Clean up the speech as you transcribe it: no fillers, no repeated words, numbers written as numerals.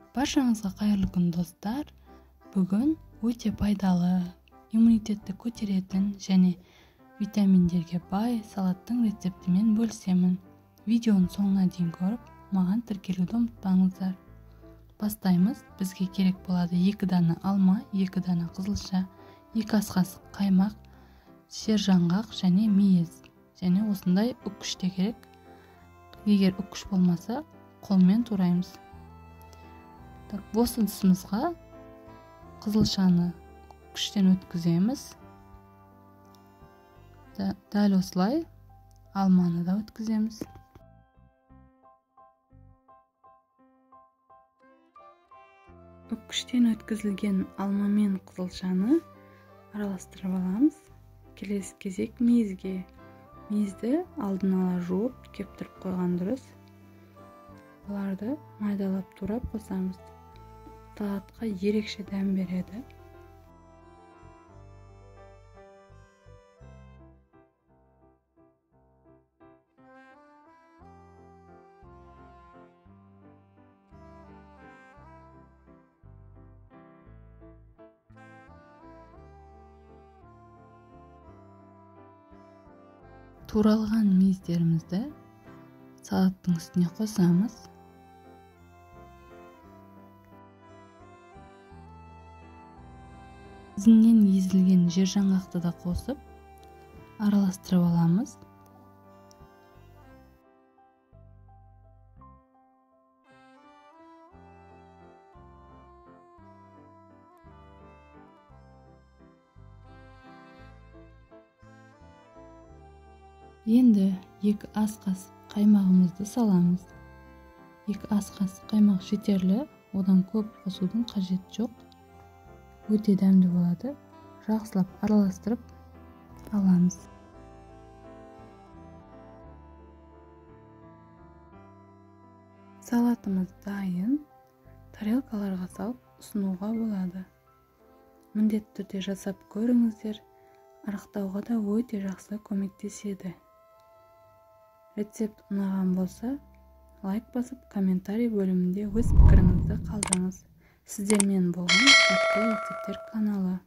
Баршаңызға қайырлы күн достар. Бүгін өте пайдалы, иммунитетті көтеретін және витаминдерге бай салаттың рецептімен бөлісемін. Видеоны соңына дейін көріп, маған тіркелуді ұмытпаңыздар. Бастаймыз. Бізге керек болады 2 дана алма, 2 дана қызылша, 2 ас қасық қаймақ, сержаңғақ және мейіз. Және осындай үккіш те керек. Егер үккіш болмаса, қолмен тураймыз. Осы ыдысымызға қызылшаны үккіштен өткіземіз. Дәл осылай алманы да өткіземіз. Үккіштен өткізілген алма мен қызылшаны араластырып аламыз. Келесі кезек мейізге. Мейізді алдын ала жуып, кептіріп қойған дұрыс. Бұларды майдалап турап қосамыз. Салатқа ерекше дәм береді. Туралған мейіздерімізді салаттың үстіне қосамыз. Ізінен езілген жержаңғақты да қосып, араластырып аламыз. Енді 2 ас қасық қаймағымызды саламыз. 2 ас қасық қаймақ жетерлі, одан көп қосудың қажеті жоқ. Өте дәмді болады. Жақсылап араластырып аламыз. Салатымыз дайын. Тарелкаларға салып ұсынуға болады. Міндетті түрде жасап көріңіздер. Арықтауға да өте жақсы көмектеседі. Рецепт ұнаған болса, лайк басып, комментарий бөлімінде өз пікіріңізді қалдырыңыз. Сіздермен болған Тәтті рецептер каналы.